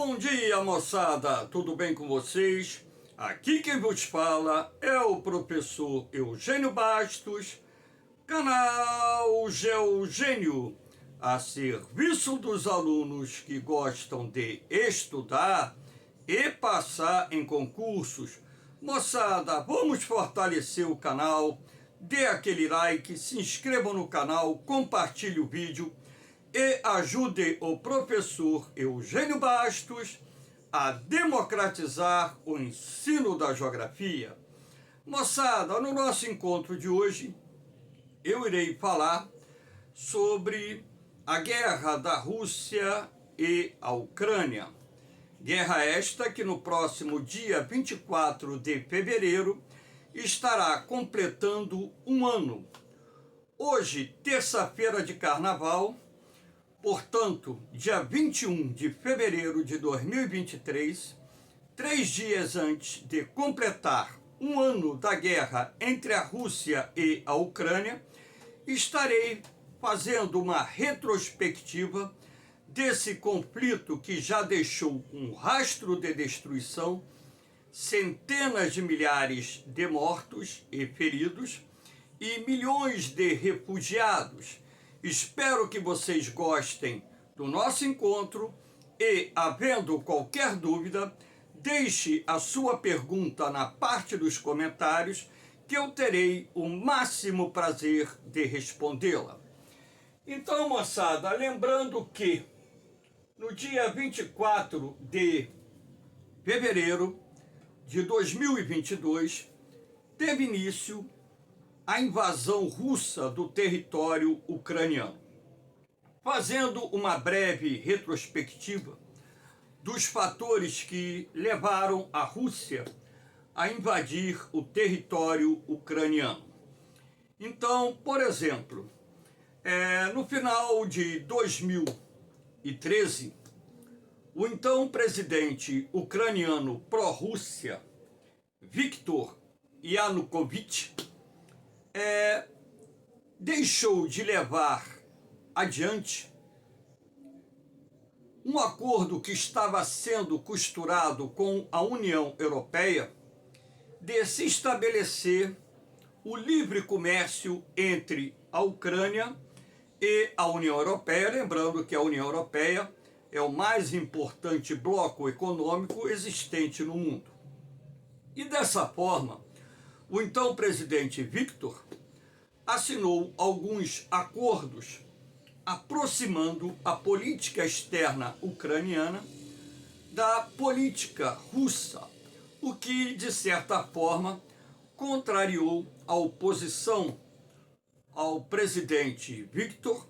Bom dia, moçada! Tudo bem com vocês? Aqui quem vos fala é o professor Eugênio Bastos, canal Geogênio, a serviço dos alunos que gostam de estudar e passar em concursos. Moçada, vamos fortalecer o canal, dê aquele like, se inscrevam no canal, compartilhe o vídeo e ajude o professor Eugênio Bastos a democratizar o ensino da geografia. Moçada, no nosso encontro de hoje, eu irei falar sobre a guerra da Rússia e a Ucrânia. Guerra esta que no próximo dia 24 de fevereiro estará completando um ano. Hoje, terça-feira de carnaval, portanto, dia 21 de fevereiro de 2023, 3 dias antes de completar um ano da guerra entre a Rússia e a Ucrânia, estarei fazendo uma retrospectiva desse conflito que já deixou um rastro de destruição, centenas de milhares de mortos e feridos e milhões de refugiados. Espero que vocês gostem do nosso encontro e, havendo qualquer dúvida, deixe a sua pergunta na parte dos comentários que eu terei o máximo prazer de respondê-la. Então, moçada, lembrando que no dia 24 de fevereiro de 2022 teve início a invasão russa do território ucraniano. Fazendo uma breve retrospectiva dos fatores que levaram a Rússia a invadir o território ucraniano. Então, por exemplo, no final de 2013, o então presidente ucraniano pró-Rússia, Viktor Yanukovych, deixou de levar adiante um acordo que estava sendo costurado com a União Europeia de se estabelecer o livre comércio entre a Ucrânia e a União Europeia, lembrando que a União Europeia é o mais importante bloco econômico existente no mundo. E dessa forma, o então presidente Viktor assinou alguns acordos aproximando a política externa ucraniana da política russa, o que, de certa forma, contrariou a oposição ao presidente Viktor,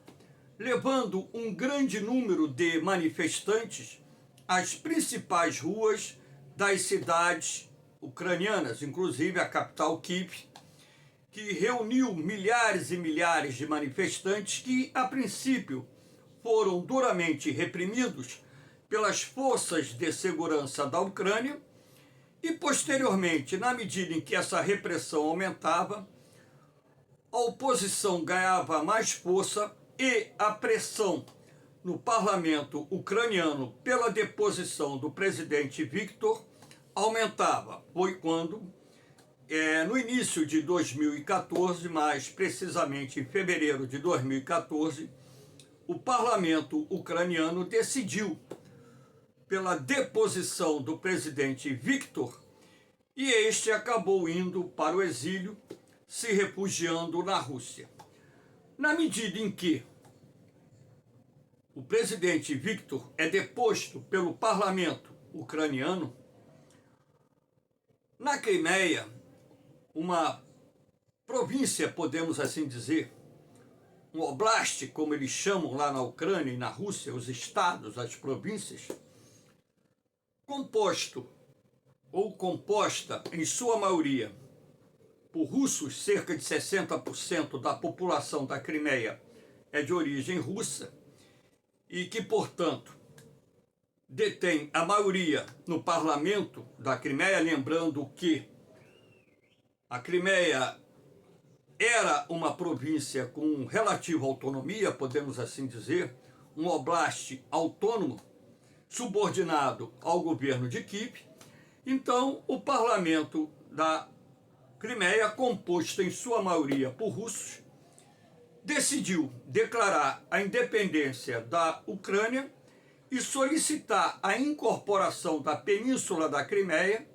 levando um grande número de manifestantes às principais ruas das cidades ucranianas, inclusive a capital Kiev, que reuniu milhares e milhares de manifestantes que, a princípio, foram duramente reprimidos pelas forças de segurança da Ucrânia e, posteriormente, na medida em que essa repressão aumentava, a oposição ganhava mais força e a pressão no parlamento ucraniano pela deposição do presidente Viktor aumentava. Foi quando, no início de 2014, mais precisamente em fevereiro de 2014, o parlamento ucraniano decidiu pela deposição do presidente Viktor e este acabou indo para o exílio, se refugiando na Rússia. Na medida em que o presidente Viktor é deposto pelo parlamento ucraniano, na Crimeia, uma província, podemos assim dizer, um oblast, como eles chamam lá na Ucrânia e na Rússia, os estados, as províncias, composto ou composta, em sua maioria, por russos, cerca de 60% da população da Crimeia é de origem russa, e que, portanto, detém a maioria no parlamento da Crimeia, lembrando que a Crimeia era uma província com relativa autonomia, podemos assim dizer, um oblast autônomo, subordinado ao governo de Kiev. Então, o parlamento da Crimeia, composto em sua maioria por russos, decidiu declarar a independência da Ucrânia e solicitar a incorporação da Península da Crimeia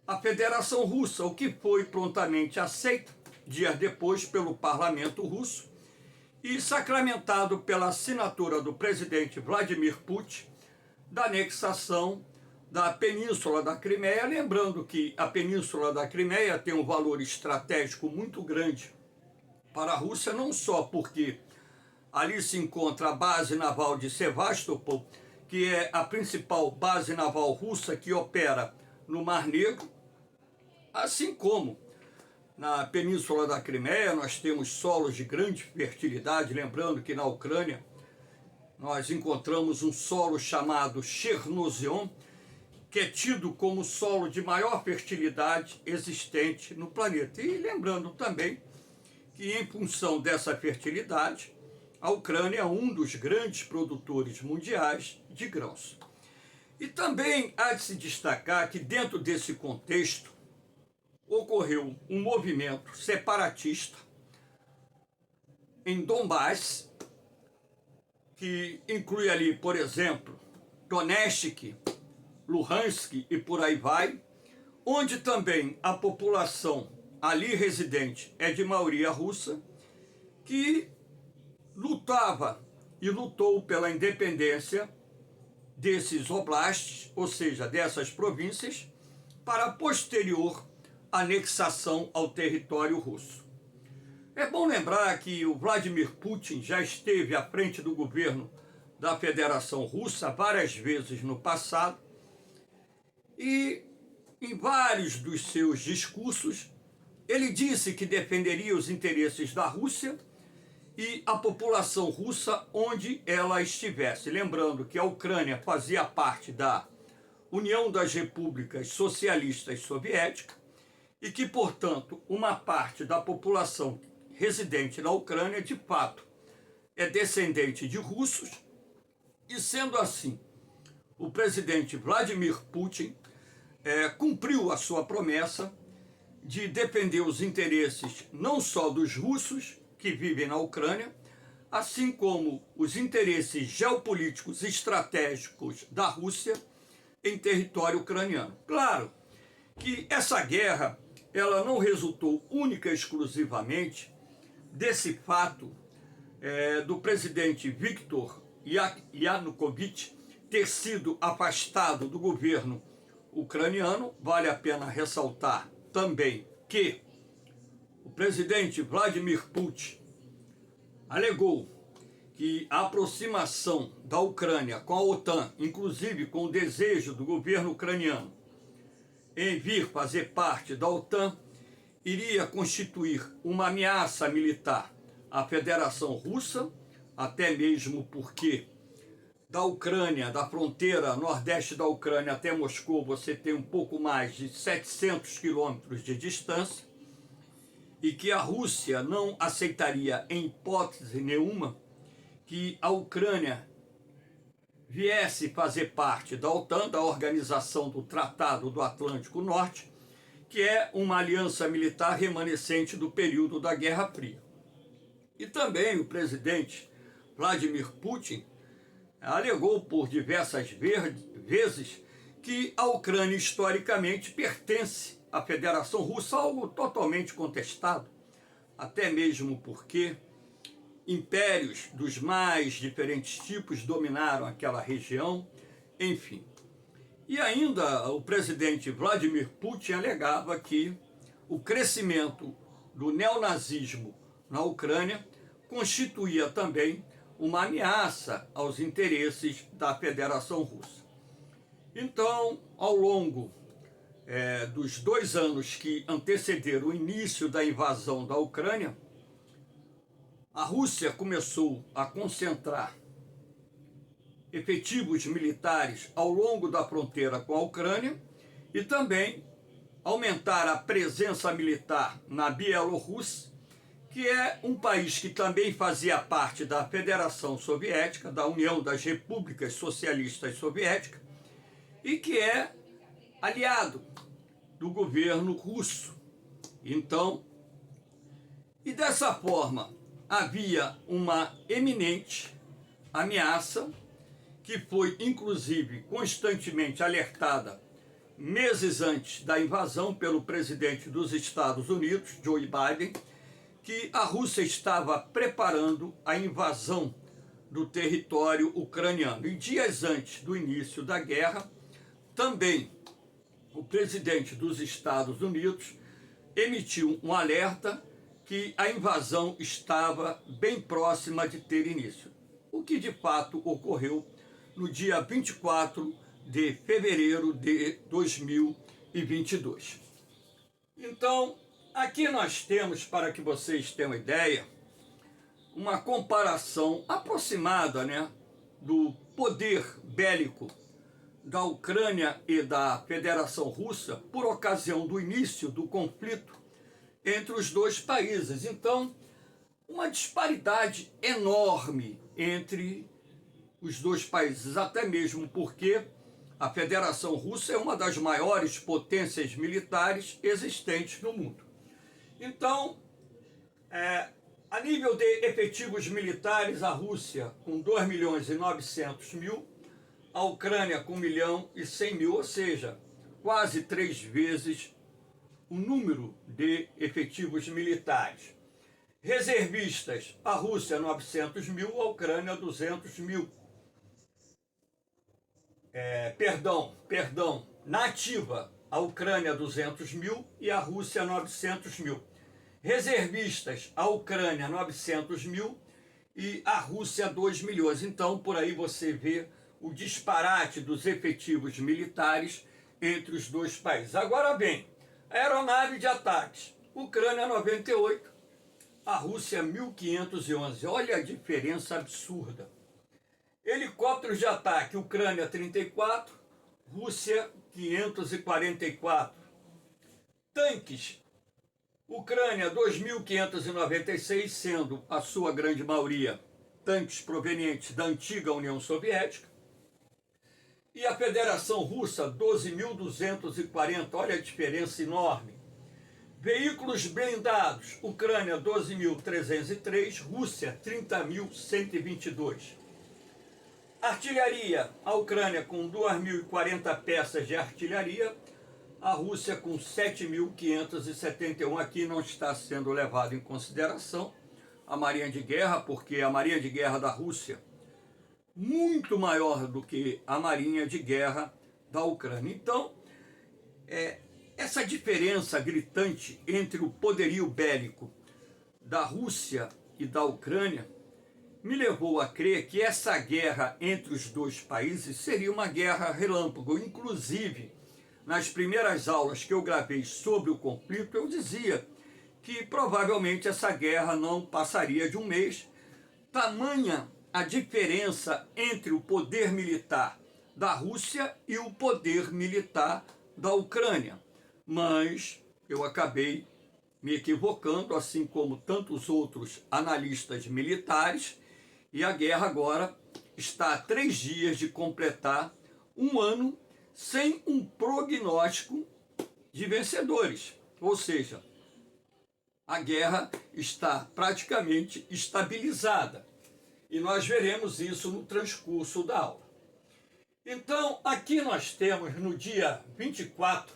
à Federação Russa, o que foi prontamente aceito dias depois pelo parlamento russo e sacramentado pela assinatura do presidente Vladimir Putin da anexação da Península da Crimeia, lembrando que a Península da Crimeia tem um valor estratégico muito grande para a Rússia, não só porque ali se encontra a base naval de Sevastopol, que é a principal base naval russa que opera no Mar Negro, assim como na Península da Crimeia nós temos solos de grande fertilidade, lembrando que na Ucrânia nós encontramos um solo chamado Chernozion, que é tido como o solo de maior fertilidade existente no planeta. E lembrando também que, em função dessa fertilidade, a Ucrânia é um dos grandes produtores mundiais de grãos. E também há de se destacar que, dentro desse contexto, ocorreu um movimento separatista em Donbass, que inclui ali, por exemplo, Donetsk, Luhansk e por aí vai, onde também a população ali residente é de maioria russa, que lutava e lutou pela independência desses oblastes, ou seja, dessas províncias, para a posterior anexação ao território russo. É bom lembrar que o Vladimir Putin já esteve à frente do governo da Federação Russa várias vezes no passado, e em vários dos seus discursos ele disse que defenderia os interesses da Rússia e a população russa onde ela estivesse. Lembrando que a Ucrânia fazia parte da União das Repúblicas Socialistas Soviéticas e que, portanto, uma parte da população residente na Ucrânia, de fato, é descendente de russos, e sendo assim, o presidente Vladimir Putin cumpriu a sua promessa de defender os interesses não só dos russos que vivem na Ucrânia, assim como os interesses geopolíticos estratégicos da Rússia em território ucraniano. Claro que essa guerra ela não resultou única e exclusivamente desse fato do presidente Viktor Yanukovych ter sido afastado do governo ucraniano. Vale a pena ressaltar também que o presidente Vladimir Putin alegou que a aproximação da Ucrânia com a OTAN, inclusive com o desejo do governo ucraniano em vir fazer parte da OTAN, iria constituir uma ameaça militar à Federação Russa, até mesmo porque da Ucrânia, da fronteira nordeste da Ucrânia até Moscou, você tem um pouco mais de 700 quilômetros de distância, e que a Rússia não aceitaria em hipótese nenhuma que a Ucrânia viesse fazer parte da OTAN, da Organização do Tratado do Atlântico Norte, que é uma aliança militar remanescente do período da Guerra Fria. E também o presidente Vladimir Putin alegou por diversas vezes que a Ucrânia historicamente pertence à Federação Russa, algo totalmente contestado, até mesmo porque impérios dos mais diferentes tipos dominaram aquela região, enfim. E ainda o presidente Vladimir Putin alegava que o crescimento do neonazismo na Ucrânia constituía também uma ameaça aos interesses da Federação Russa. Então, ao longo dos 2 anos que antecederam o início da invasão da Ucrânia, a Rússia começou a concentrar efetivos militares ao longo da fronteira com a Ucrânia e também aumentar a presença militar na Bielorrússia, que é um país que também fazia parte da Federação Soviética, da União das Repúblicas Socialistas Soviéticas, e que é aliado do governo russo. Então, e dessa forma, havia uma eminente ameaça, que foi inclusive constantemente alertada meses antes da invasão pelo presidente dos Estados Unidos, Joe Biden, que a Rússia estava preparando a invasão do território ucraniano. E dias antes do início da guerra, também o presidente dos Estados Unidos emitiu um alerta que a invasão estava bem próxima de ter início, o que de fato ocorreu no dia 24 de fevereiro de 2022. Então, aqui nós temos, para que vocês tenham ideia, uma comparação aproximada, né, do poder bélico da Ucrânia e da Federação Russa por ocasião do início do conflito entre os dois países. Então, uma disparidade enorme entre os dois países, até mesmo porque a Federação Russa é uma das maiores potências militares existentes no mundo. Então, a nível de efetivos militares, a Rússia com 2.900.000, a Ucrânia com 1.100.000, ou seja, quase 3 vezes o número de efetivos militares. Reservistas, a Rússia 900.000, a Ucrânia 200.000. Na ativa, a Ucrânia 200.000 e a Rússia 900.000. Reservistas, a Ucrânia 900.000 e a Rússia 2 milhões. Então, por aí você vê o disparate dos efetivos militares entre os dois países. Agora bem, aeronave de ataques, Ucrânia 98, a Rússia 1.511. Olha a diferença absurda. Helicópteros de ataque, Ucrânia 34, Rússia 544. Tanques, Ucrânia 2.596, sendo a sua grande maioria tanques provenientes da antiga União Soviética. E a Federação Russa 12.240, olha a diferença enorme. Veículos blindados, Ucrânia 12.303, Rússia 30.122. Artilharia, a Ucrânia com 2.040 peças de artilharia, a Rússia com 7.571. Aqui não está sendo levado em consideração a Marinha de Guerra, porque a Marinha de Guerra da Rússia muito maior do que a Marinha de Guerra da Ucrânia. Então, essa diferença gritante entre o poderio bélico da Rússia e da Ucrânia me levou a crer que essa guerra entre os dois países seria uma guerra relâmpago. Inclusive, nas primeiras aulas que eu gravei sobre o conflito, eu dizia que provavelmente essa guerra não passaria de um mês, tamanha a diferença entre o poder militar da Rússia e o poder militar da Ucrânia. Mas eu acabei me equivocando, assim como tantos outros analistas militares, e a guerra agora está a 3 dias de completar um ano sem um prognóstico de vencedores. Ou seja, a guerra está praticamente estabilizada. E nós veremos isso no transcurso da aula. Então, aqui nós temos no dia 24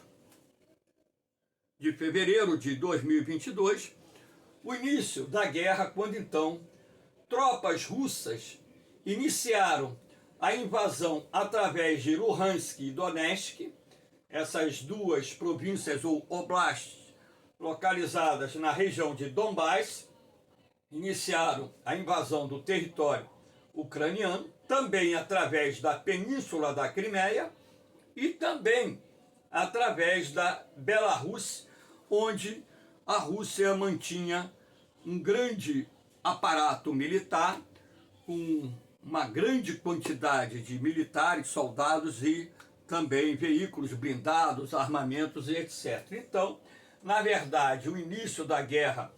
de fevereiro de 2022, o início da guerra, quando então tropas russas iniciaram a invasão através de Luhansk e Donetsk, essas duas províncias ou oblasts localizadas na região de Donbás, iniciaram a invasão do território ucraniano, também através da península da Crimeia e também através da Belarus, onde a Rússia mantinha um grande aparato militar, com uma grande quantidade de militares, soldados e também veículos blindados, armamentos e etc. Então, na verdade, o início da guerra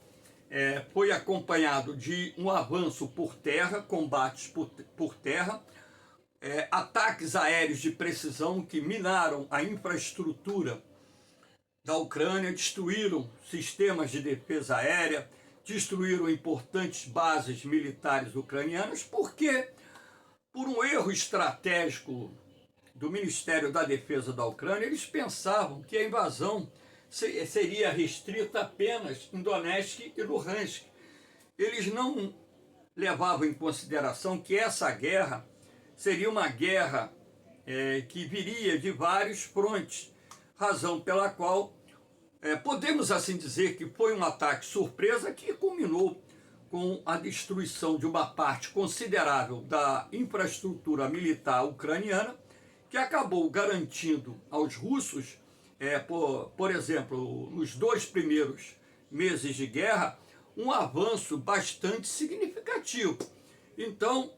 foi acompanhado de um avanço por terra, combates por terra, ataques aéreos de precisão que minaram a infraestrutura da Ucrânia, destruíram sistemas de defesa aérea, destruíram importantes bases militares ucranianas, porque, por um erro estratégico do Ministério da Defesa da Ucrânia, eles pensavam que a invasão seria restrita apenas em Donetsk e Luhansk. Eles não levavam em consideração que essa guerra seria uma guerra que viria de vários frontes, razão pela qual podemos assim dizer que foi um ataque surpresa que culminou com a destruição de uma parte considerável da infraestrutura militar ucraniana, que acabou garantindo aos russos, por exemplo, nos 2 primeiros meses de guerra, um avanço bastante significativo. Então,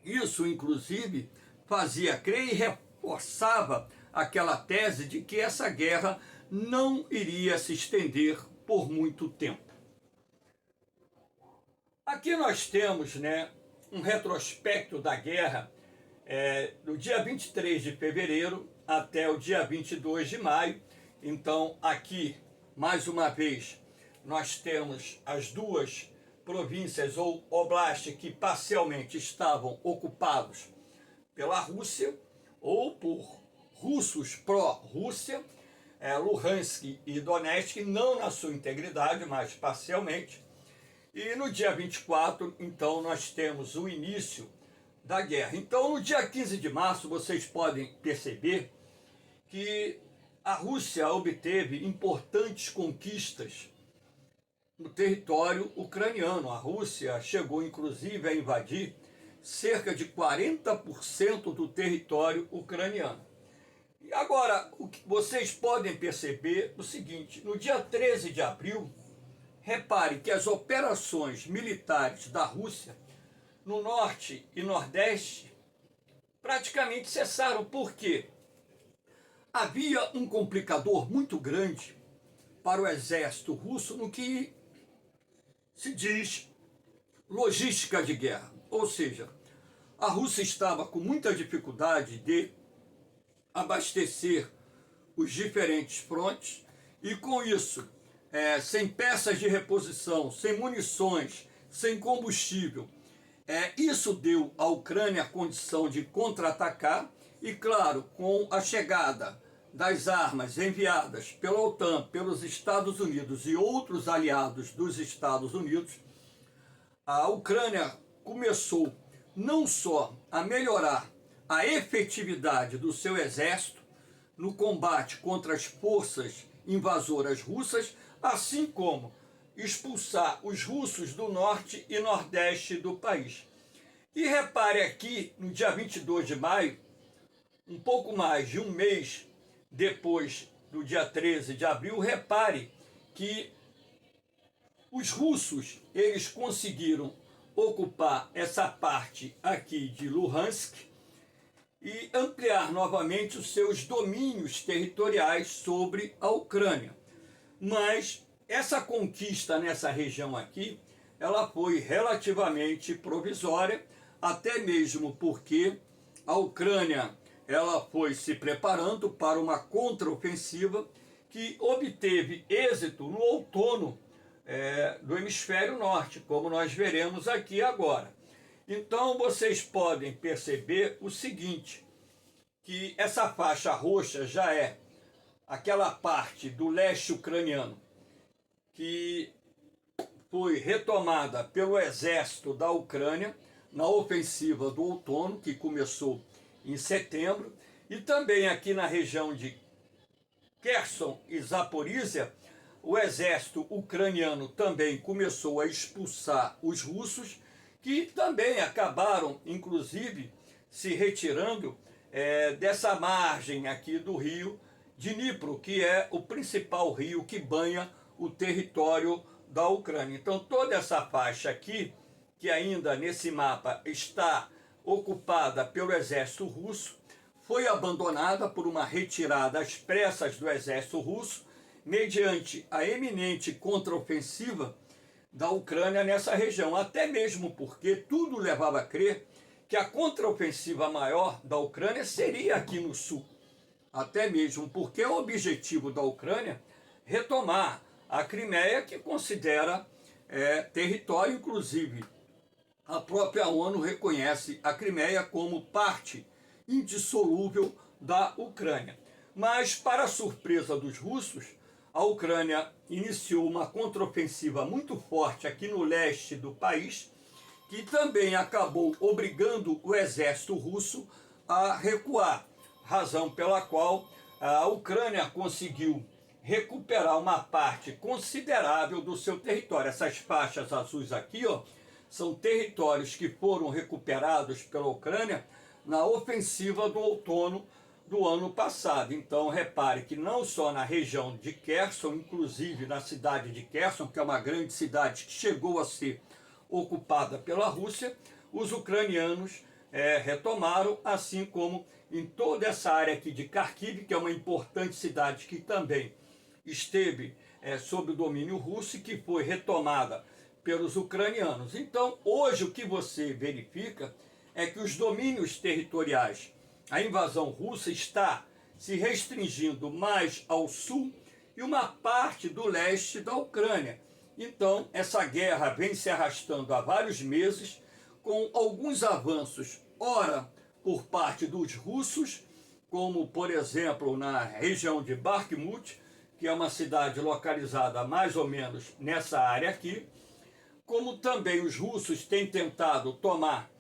isso inclusive fazia crer e reforçava aquela tese de que essa guerra não iria se estender por muito tempo. Aqui nós temos, um retrospecto da guerra do dia 23 de fevereiro até o dia 22 de maio. Então, aqui, mais uma vez, nós temos as 2 províncias ou oblastes que parcialmente estavam ocupados pela Rússia ou por russos pró-Rússia, Luhansk e Donetsk, não na sua integridade, mas parcialmente. E no dia 24, então, nós temos o início da guerra. Então, no dia 15 de março, vocês podem perceber que a Rússia obteve importantes conquistas no território ucraniano. A Rússia chegou, inclusive, a invadir cerca de 40% do território ucraniano. E agora, o que vocês podem perceber é o seguinte: no dia 13 de abril, repare que as operações militares da Rússia no norte e nordeste praticamente cessaram. Por quê? Havia um complicador muito grande para o exército russo no que se diz logística de guerra. Ou seja, a Rússia estava com muita dificuldade de abastecer os diferentes frontes e, com isso, sem peças de reposição, sem munições, sem combustível, isso deu à Ucrânia a condição de contra-atacar e, claro, com a chegada das armas enviadas pela OTAN, pelos Estados Unidos e outros aliados dos Estados Unidos, a Ucrânia começou não só a melhorar a efetividade do seu exército no combate contra as forças invasoras russas, assim como expulsar os russos do norte e nordeste do país. E repare aqui, no dia 22 de maio, um pouco mais de um mês depois do dia 13 de abril, repare que os russos, eles conseguiram ocupar essa parte aqui de Luhansk e ampliar novamente os seus domínios territoriais sobre a Ucrânia. Mas essa conquista nessa região aqui, ela foi relativamente provisória, até mesmo porque a Ucrânia ela foi se preparando para uma contraofensiva que obteve êxito no outono do hemisfério norte, como nós veremos aqui agora. Então vocês podem perceber o seguinte, que essa faixa roxa já é aquela parte do leste ucraniano que foi retomada pelo exército da Ucrânia na ofensiva do outono, que começou em setembro, e também aqui na região de Kherson e Zaporizhia, o exército ucraniano também começou a expulsar os russos, que também acabaram, inclusive, se retirando dessa margem aqui do rio Dnipro, que é o principal rio que banha o território da Ucrânia. Então, toda essa faixa aqui, que ainda nesse mapa está ocupada pelo exército russo, foi abandonada por uma retirada às pressas do exército russo, mediante a eminente contraofensiva da Ucrânia nessa região, até mesmo porque tudo levava a crer que a contraofensiva maior da Ucrânia seria aqui no sul, até mesmo porque o objetivo da Ucrânia é retomar a Crimeia, que considera território, inclusive a própria ONU reconhece a Crimeia como parte indissolúvel da Ucrânia. Mas, para a surpresa dos russos, a Ucrânia iniciou uma contraofensiva muito forte aqui no leste do país, que também acabou obrigando o exército russo a recuar, razão pela qual a Ucrânia conseguiu recuperar uma parte considerável do seu território. Essas faixas azuis aqui, ó, são territórios que foram recuperados pela Ucrânia na ofensiva do outono do ano passado. Então, repare que não só na região de Kherson, inclusive na cidade de Kherson, que é uma grande cidade que chegou a ser ocupada pela Rússia, os ucranianos retomaram, assim como em toda essa área aqui de Kharkiv, que é uma importante cidade que também esteve sob o domínio russo e que foi retomada pelos ucranianos. Então, hoje o que você verifica é que os domínios territoriais, a invasão russa está se restringindo mais ao sul e uma parte do leste da Ucrânia. Então, essa guerra vem se arrastando há vários meses, com alguns avanços, ora por parte dos russos, como, por exemplo, na região de Bakhmut, que é uma cidade localizada mais ou menos nessa área aqui, como também os russos têm tentado tomar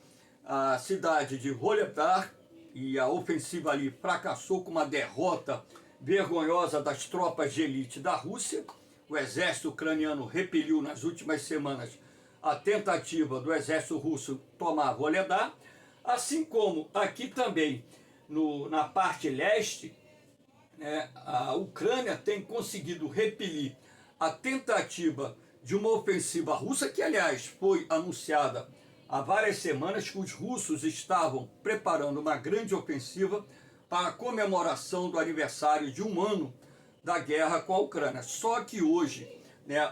a cidade de Volodar, e a ofensiva ali fracassou com uma derrota vergonhosa das tropas de elite da Rússia. O exército ucraniano repeliu nas últimas semanas a tentativa do exército russo tomar Volodar, assim como aqui também na parte leste, a Ucrânia tem conseguido repelir a tentativa de uma ofensiva russa, que aliás foi anunciada há várias semanas, que os russos estavam preparando uma grande ofensiva para a comemoração do aniversário de 1 ano da guerra com a Ucrânia. Só que hoje,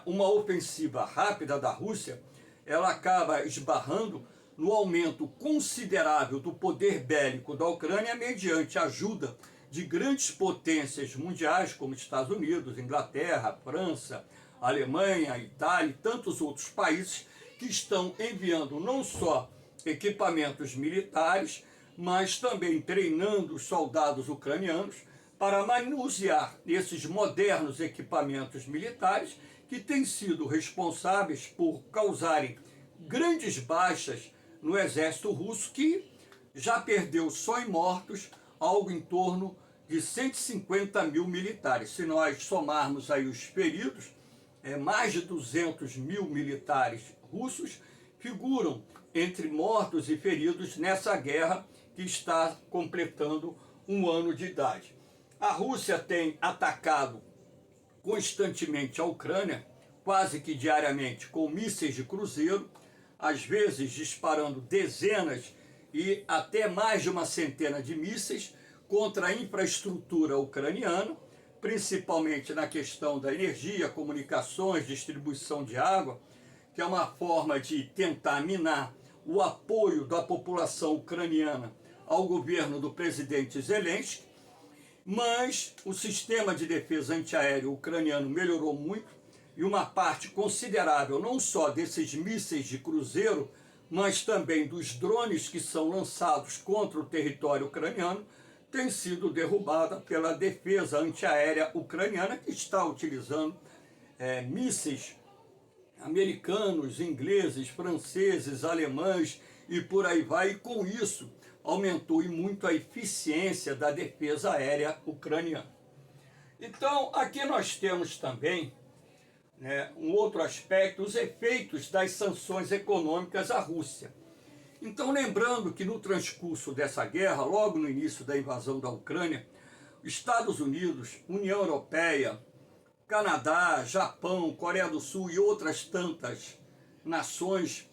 uma ofensiva rápida da Rússia, ela acaba esbarrando no aumento considerável do poder bélico da Ucrânia mediante a ajuda de grandes potências mundiais como Estados Unidos, Inglaterra, França, Alemanha, Itália e tantos outros países que estão enviando não só equipamentos militares, mas também treinando os soldados ucranianos para manusear esses modernos equipamentos militares que têm sido responsáveis por causarem grandes baixas no exército russo, que já perdeu só em mortos algo em torno de 150 mil militares. Se nós somarmos aí os feridos, mais de 200 mil militares russos figuram entre mortos e feridos nessa guerra que está completando 1 ano de idade. A Rússia tem atacado constantemente a Ucrânia, quase que diariamente, com mísseis de cruzeiro, às vezes disparando dezenas e até mais de uma centena de mísseis contra a infraestrutura ucraniana, principalmente na questão da energia, comunicações, distribuição de água, que é uma forma de tentar minar o apoio da população ucraniana ao governo do presidente Zelensky. Mas o sistema de defesa antiaéreo ucraniano melhorou muito e uma parte considerável não só desses mísseis de cruzeiro, mas também dos drones que são lançados contra o território ucraniano tem sido derrubada pela defesa antiaérea ucraniana, que está utilizando mísseis americanos, ingleses, franceses, alemães e por aí vai, e com isso aumentou e muito a eficiência da defesa aérea ucraniana. Então, aqui nós temos também um outro aspecto, os efeitos das sanções econômicas à Rússia. Então, lembrando que no transcurso dessa guerra, logo no início da invasão da Ucrânia, Estados Unidos, União Europeia, Canadá, Japão, Coreia do Sul e outras tantas nações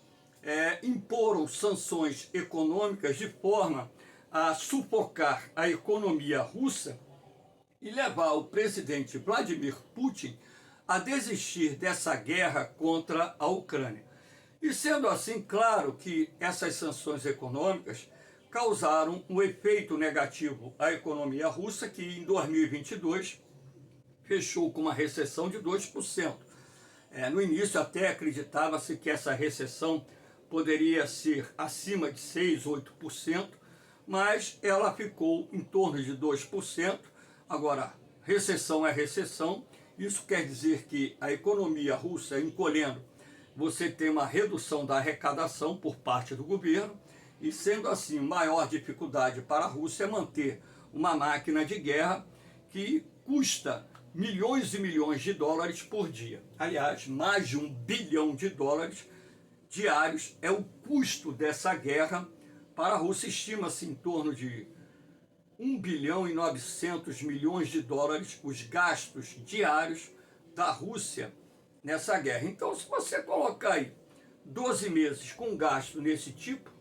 imporam sanções econômicas de forma a sufocar a economia russa e levar o presidente Vladimir Putin a desistir dessa guerra contra a Ucrânia. E sendo assim, claro que essas sanções econômicas causaram um efeito negativo à economia russa, que em 2022 fechou com uma recessão de 2%. No início até acreditava-se que essa recessão poderia ser acima de 6%, 8%, mas ela ficou em torno de 2%. Agora, recessão é recessão, isso quer dizer que a economia russa encolhendo, você tem uma redução da arrecadação por parte do governo, e sendo assim, maior dificuldade para a Rússia é manter uma máquina de guerra que custa milhões e milhões de dólares por dia. Aliás, mais de $1 bilhão diários é o custo dessa guerra para a Rússia. Estima-se em torno de 1 bilhão e 900 milhões de dólares os gastos diários da Rússia nessa guerra. Então, se você colocar aí 12 meses com gasto nesse tipo,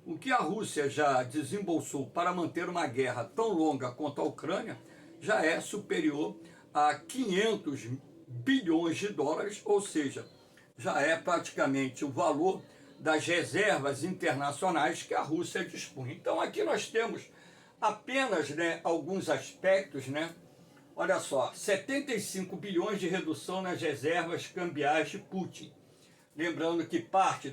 o que a Rússia já desembolsou para manter uma guerra tão longa quanto a Ucrânia já é superior a 500 bilhões de dólares, ou seja, já é praticamente o valor das reservas internacionais que a Rússia dispõe. Então aqui nós temos apenas alguns aspectos, Olha só, 75 bilhões de redução nas reservas cambiais de Putin. Lembrando que parte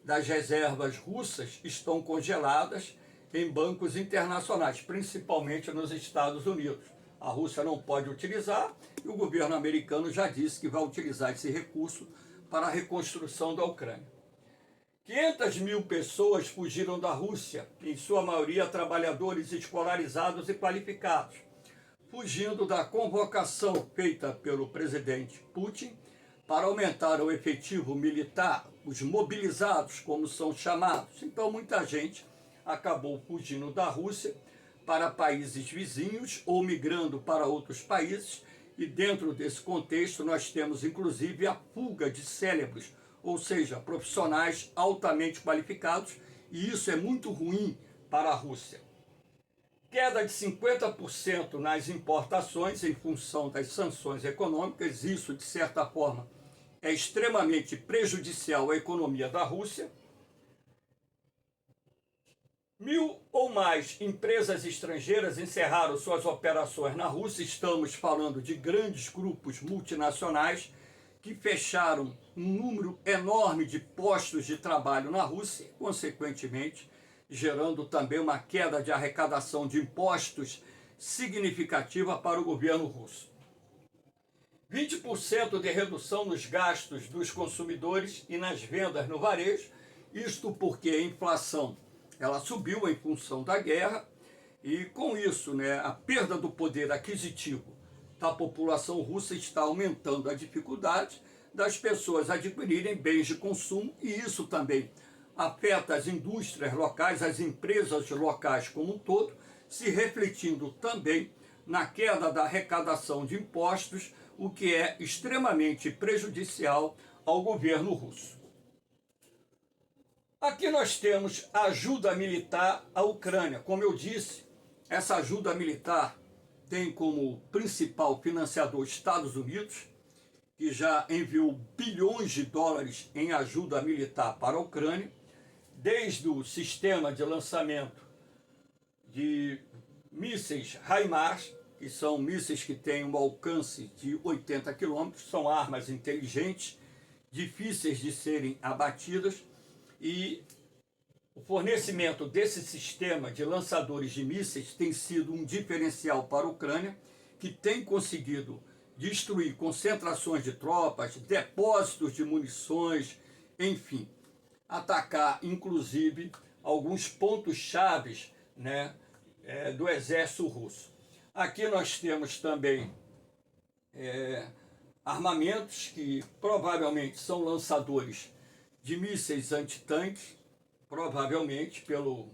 das reservas russas estão congeladas em bancos internacionais, principalmente nos Estados Unidos. A Rússia não pode utilizar e o governo americano já disse que vai utilizar esse recurso para a reconstrução da Ucrânia. 500 mil pessoas fugiram da Rússia, em sua maioria trabalhadores escolarizados e qualificados, fugindo da convocação feita pelo presidente Putin para aumentar o efetivo militar, os mobilizados, como são chamados. Então, muita gente acabou fugindo da Rússia para países vizinhos ou migrando para outros países, e dentro desse contexto nós temos inclusive a fuga de cérebros, ou seja, profissionais altamente qualificados, e isso é muito ruim para a Rússia. Queda de 50% nas importações em função das sanções econômicas, isso de certa forma é extremamente prejudicial à economia da Rússia. 1.000 ou mais empresas estrangeiras encerraram suas operações na Rússia. Estamos falando de grandes grupos multinacionais que fecharam um número enorme de postos de trabalho na Rússia, consequentemente gerando também uma queda de arrecadação de impostos significativa para o governo russo. 20% de redução nos gastos dos consumidores e nas vendas no varejo, isto porque a inflação ela subiu em função da guerra, e com isso a perda do poder aquisitivo da população russa está aumentando a dificuldade das pessoas adquirirem bens de consumo, e isso também afeta as indústrias locais, as empresas locais como um todo, se refletindo também na queda da arrecadação de impostos, o que é extremamente prejudicial ao governo russo. Aqui nós temos ajuda militar à Ucrânia. Como eu disse, essa ajuda militar tem como principal financiador os Estados Unidos, que já enviou bilhões de dólares em ajuda militar para a Ucrânia, desde o sistema de lançamento de mísseis HIMARS, que são mísseis que têm um alcance de 80 quilômetros, são armas inteligentes, difíceis de serem abatidas, e o fornecimento desse sistema de lançadores de mísseis tem sido um diferencial para a Ucrânia, que tem conseguido destruir concentrações de tropas, depósitos de munições, enfim, atacar inclusive alguns pontos chaves do exército russo. Aqui nós temos também armamentos que provavelmente são lançadores de mísseis antitanque, provavelmente pelo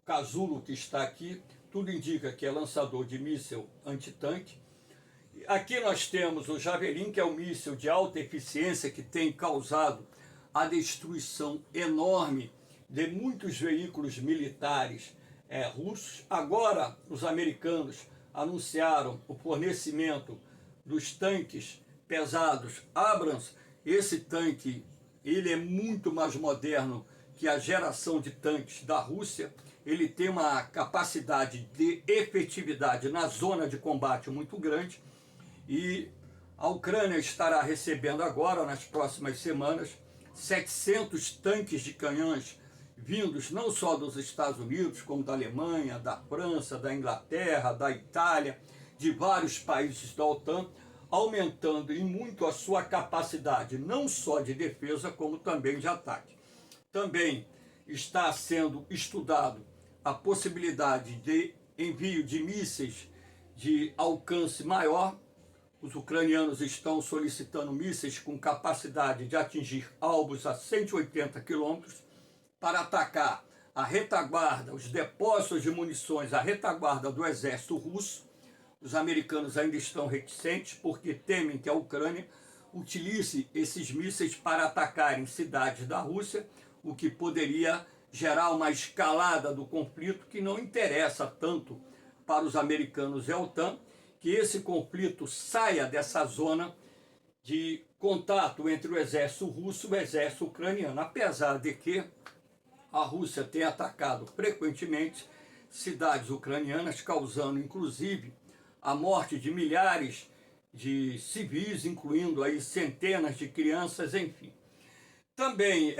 casulo que está aqui, tudo indica que é lançador de míssil antitanque. Aqui nós temos o Javelin, que é um míssil de alta eficiência que tem causado a destruição enorme de muitos veículos militares russos. Agora os americanos anunciaram o fornecimento dos tanques pesados Abrams. Esse tanque, ele é muito mais moderno que a geração de tanques da Rússia. Ele tem uma capacidade de efetividade na zona de combate muito grande, e a Ucrânia estará recebendo agora, nas próximas semanas, 700 tanques de canhões vindos não só dos Estados Unidos, como da Alemanha, da França, da Inglaterra, da Itália, de vários países da OTAN, aumentando em muito a sua capacidade, não só de defesa, como também de ataque. Também está sendo estudado a possibilidade de envio de mísseis de alcance maior. Os ucranianos estão solicitando mísseis com capacidade de atingir alvos a 180 quilômetros para atacar a retaguarda, os depósitos de munições, a retaguarda do exército russo. Os americanos ainda estão reticentes porque temem que a Ucrânia utilize esses mísseis para atacar em cidades da Rússia, o que poderia gerar uma escalada do conflito que não interessa tanto para os americanos e a OTAN, que esse conflito saia dessa zona de contato entre o exército russo e o exército ucraniano, apesar de que a Rússia tem atacado frequentemente cidades ucranianas, causando inclusive a morte de milhares de civis, incluindo aí centenas de crianças, enfim. Também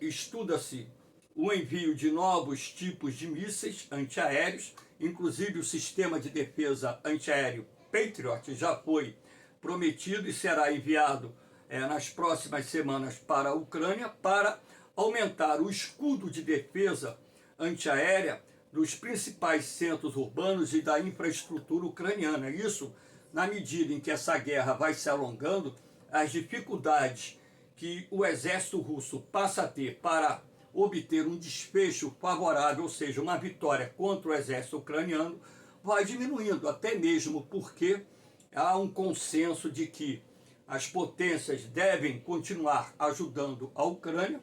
estuda-se o envio de novos tipos de mísseis antiaéreos, inclusive o sistema de defesa antiaéreo Patriot já foi prometido e será enviado nas próximas semanas para a Ucrânia para aumentar o escudo de defesa antiaérea dos principais centros urbanos e da infraestrutura ucraniana. Isso, na medida em que essa guerra vai se alongando, as dificuldades que o exército russo passa a ter para obter um desfecho favorável, ou seja, uma vitória contra o exército ucraniano, vai diminuindo, até mesmo porque há um consenso de que as potências devem continuar ajudando a Ucrânia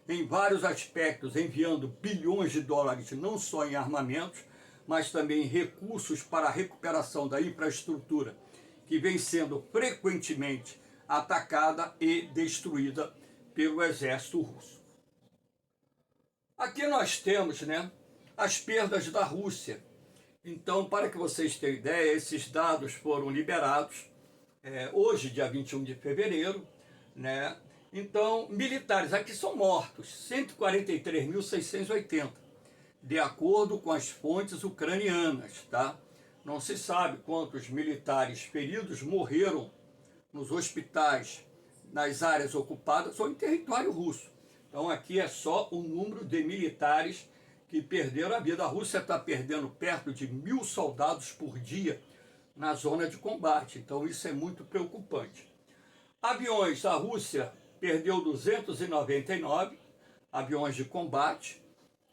em vários aspectos, enviando bilhões de dólares, não só em armamentos, mas também em recursos para a recuperação da infraestrutura, que vem sendo frequentemente atacada e destruída pelo exército russo. Aqui nós temos, as perdas da Rússia. Então, para que vocês tenham ideia, esses dados foram liberados hoje, dia 21 de fevereiro, Então, militares aqui são mortos, 143.680, de acordo com as fontes ucranianas, tá? Não se sabe quantos militares feridos morreram nos hospitais, nas áreas ocupadas ou em território russo. Então aqui é só o número de militares que perderam a vida. A Rússia está perdendo perto de 1.000 soldados por dia na zona de combate. Então isso é muito preocupante. Aviões, a Rússia perdeu 299 aviões de combate,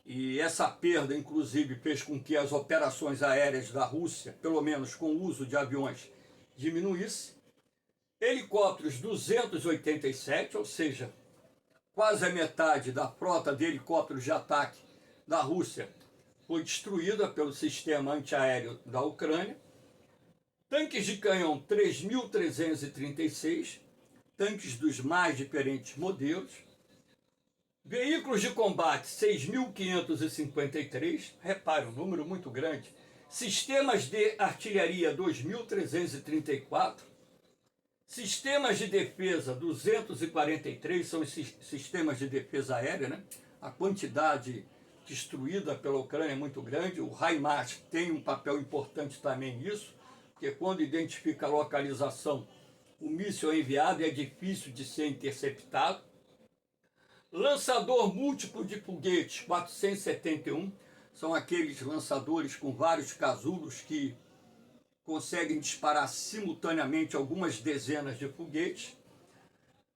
e essa perda, inclusive, fez com que as operações aéreas da Rússia, pelo menos com o uso de aviões, diminuísse. Helicópteros, 287, ou seja, quase a metade da frota de helicópteros de ataque da Rússia foi destruída pelo sistema antiaéreo da Ucrânia. Tanques de canhão, 3.336, tanques dos mais diferentes modelos. Veículos de combate, 6.553, repare, um número muito grande. Sistemas de artilharia, 2.334. Sistemas de defesa, 243, são os sistemas de defesa aérea, A quantidade destruída pela Ucrânia é muito grande. O HIMARS tem um papel importante também nisso, porque quando identifica a localização, o míssil é enviado e é difícil de ser interceptado. Lançador múltiplo de foguetes, 471, são aqueles lançadores com vários casulos que conseguem disparar simultaneamente algumas dezenas de foguetes.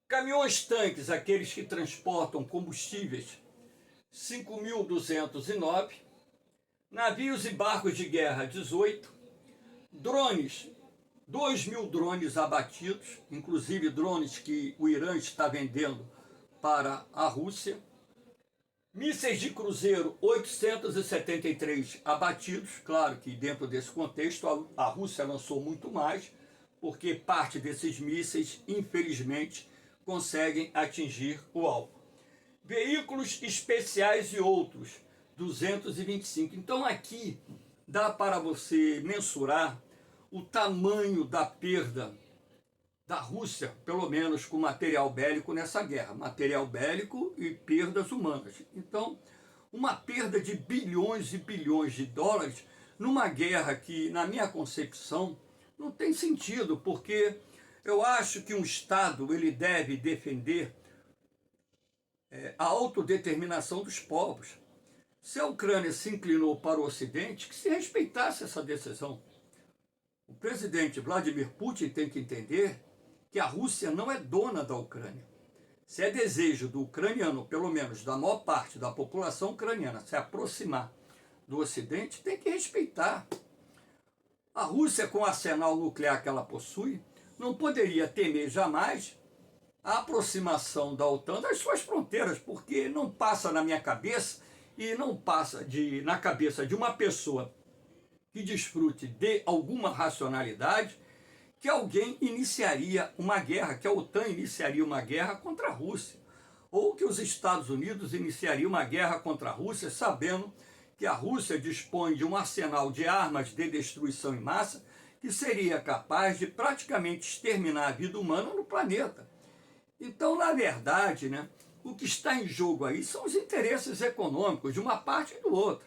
Caminhões-tanques, aqueles que transportam combustíveis, 5.209. Navios e barcos de guerra, 18. Drones, 2.000 drones abatidos, inclusive drones que o Irã está vendendo para a Rússia. Mísseis de cruzeiro, 873 abatidos. Claro que dentro desse contexto a Rússia lançou muito mais, porque parte desses mísseis, infelizmente, conseguem atingir o alvo. Veículos especiais e outros, 225. Então aqui dá para você mensurar o tamanho da perda da Rússia, pelo menos com material bélico nessa guerra. Material bélico e perdas humanas. Então, uma perda de bilhões e bilhões de dólares numa guerra que, na minha concepção, não tem sentido, porque eu acho que um Estado ele deve defender a autodeterminação dos povos. Se a Ucrânia se inclinou para o Ocidente, que se respeitasse essa decisão. O presidente Vladimir Putin tem que entender que a Rússia não é dona da Ucrânia. Se é desejo do ucraniano, pelo menos da maior parte da população ucraniana, se aproximar do Ocidente, tem que respeitar. A Rússia, com o arsenal nuclear que ela possui, não poderia temer jamais a aproximação da OTAN das suas fronteiras, porque não passa na minha cabeça e não passa na cabeça de uma pessoa que desfrute de alguma racionalidade que alguém iniciaria uma guerra, que a OTAN iniciaria uma guerra contra a Rússia, ou que os Estados Unidos iniciariam uma guerra contra a Rússia, sabendo que a Rússia dispõe de um arsenal de armas de destruição em massa que seria capaz de praticamente exterminar a vida humana no planeta. Então, na verdade, o que está em jogo aí são os interesses econômicos de uma parte e do outro.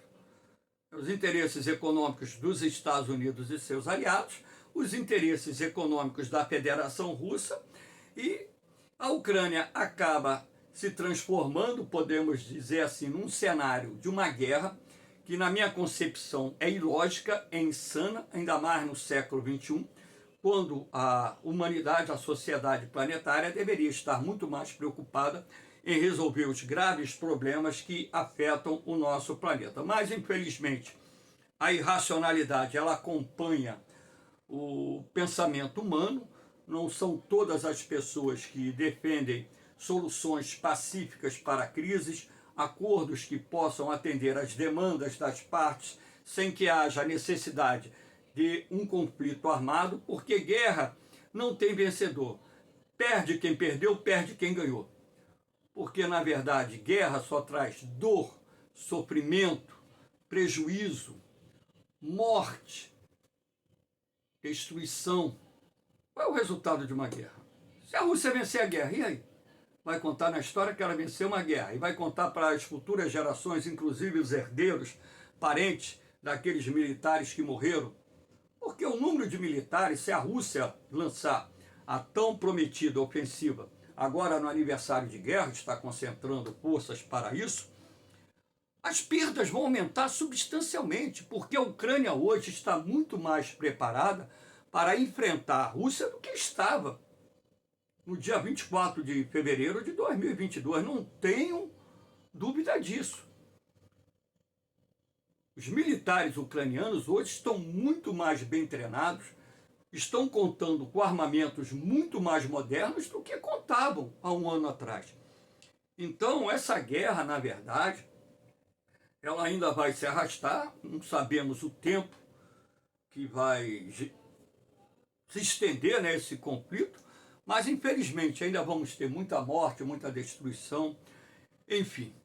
Os interesses econômicos dos Estados Unidos e seus aliados, os interesses econômicos da Federação Russa, e a Ucrânia acaba se transformando, podemos dizer assim, num cenário de uma guerra que, na minha concepção, é ilógica, é insana, ainda mais no século XXI, quando a humanidade, a sociedade planetária deveria estar muito mais preocupada em resolver os graves problemas que afetam o nosso planeta. Mas, infelizmente, a irracionalidade ela acompanha o pensamento humano. Não são todas as pessoas que defendem soluções pacíficas para crises, acordos que possam atender às demandas das partes sem que haja necessidade de um conflito armado, porque guerra não tem vencedor. Perde quem perdeu, perde quem ganhou. Porque, na verdade, guerra só traz dor, sofrimento, prejuízo, morte, destruição. Qual é o resultado de uma guerra? Se a Rússia vencer a guerra, e aí? Vai contar na história que ela venceu uma guerra e vai contar para as futuras gerações, inclusive os herdeiros, parentes daqueles militares que morreram. Porque o número de militares, se a Rússia lançar a tão prometida ofensiva, agora no aniversário de guerra, está concentrando forças para isso, as perdas vão aumentar substancialmente, porque a Ucrânia hoje está muito mais preparada para enfrentar a Rússia do que estava no dia 24 de fevereiro de 2022. Não tenho dúvida disso. Os militares ucranianos hoje estão muito mais bem treinados, estão contando com armamentos muito mais modernos do que contavam há um ano atrás. Então, essa guerra, na verdade, ela ainda vai se arrastar, não sabemos o tempo que vai se estender esse conflito, mas infelizmente ainda vamos ter muita morte, muita destruição, enfim.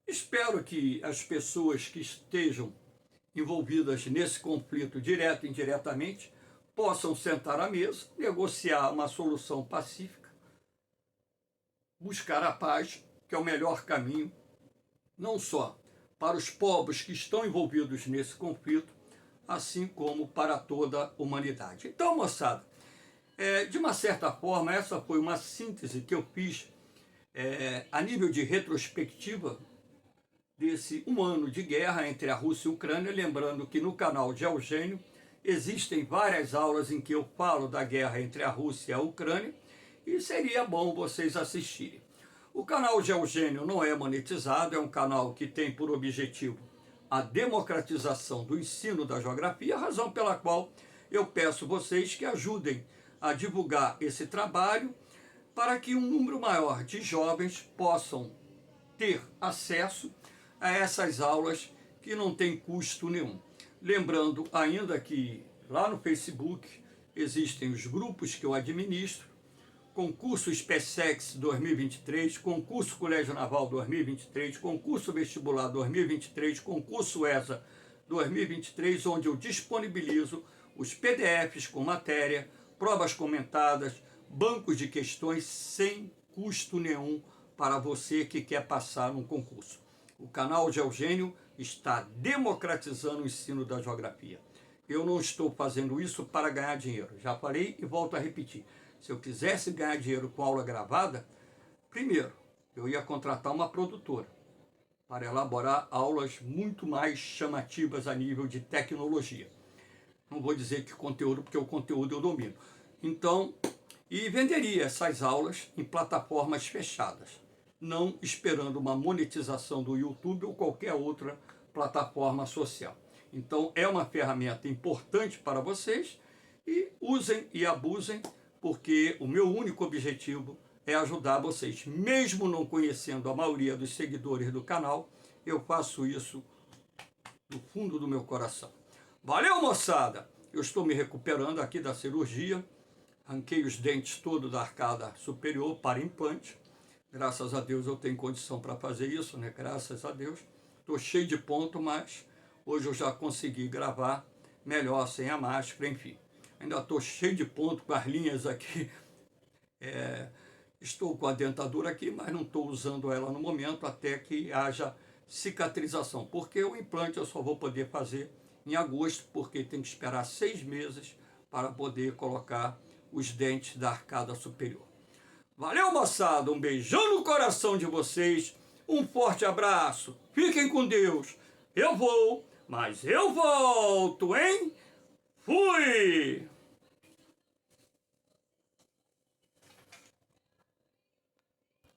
Espero que as pessoas que estejam envolvidas nesse conflito, direto e indiretamente, possam sentar à mesa, negociar uma solução pacífica, buscar a paz, que é o melhor caminho, não só para os povos que estão envolvidos nesse conflito, assim como para toda a humanidade. Então, moçada, de uma certa forma, essa foi uma síntese que eu fiz a nível de retrospectiva desse um ano de guerra entre a Rússia e a Ucrânia, lembrando que no canal de Eugênio existem várias aulas em que eu falo da guerra entre a Rússia e a Ucrânia, e seria bom vocês assistirem. O canal de Eugênio não é monetizado, é um canal que tem por objetivo a democratização do ensino da geografia, razão pela qual eu peço vocês que ajudem a divulgar esse trabalho para que um número maior de jovens possam ter acesso a essas aulas que não tem custo nenhum. Lembrando ainda que lá no Facebook existem os grupos que eu administro, concurso SpaceX 2023, concurso Colégio Naval 2023, concurso Vestibular 2023, concurso ESA 2023, onde eu disponibilizo os PDFs com matéria, provas comentadas, bancos de questões sem custo nenhum para você que quer passar num concurso. O canal de Eugênio está democratizando o ensino da geografia. Eu não estou fazendo isso para ganhar dinheiro. Já falei e volto a repetir. Se eu quisesse ganhar dinheiro com aula gravada, primeiro, eu ia contratar uma produtora para elaborar aulas muito mais chamativas a nível de tecnologia. Não vou dizer que conteúdo, porque o conteúdo eu domino. Então, e venderia essas aulas em plataformas fechadas, não esperando uma monetização do YouTube ou qualquer outra plataforma social. Então, é uma ferramenta importante para vocês e usem e abusem, porque o meu único objetivo é ajudar vocês. Mesmo não conhecendo a maioria dos seguidores do canal, eu faço isso do fundo do meu coração. Valeu, moçada! Eu estou me recuperando aqui da cirurgia, arranquei os dentes todos da arcada superior para implante. Graças a Deus eu tenho condição para fazer isso, né? Graças a Deus. Estou cheio de ponto, mas hoje eu já consegui gravar melhor sem a máscara, enfim. Ainda estou cheio de ponto com as linhas aqui. Estou com a dentadura aqui, mas não estou usando ela no momento até que haja cicatrização. Porque o implante eu só vou poder fazer em agosto, porque tem que esperar 6 meses para poder colocar os dentes da arcada superior. Valeu, moçada! Um beijão no coração de vocês. Um forte abraço. Fiquem com Deus. Eu vou, mas eu volto, hein? Fui!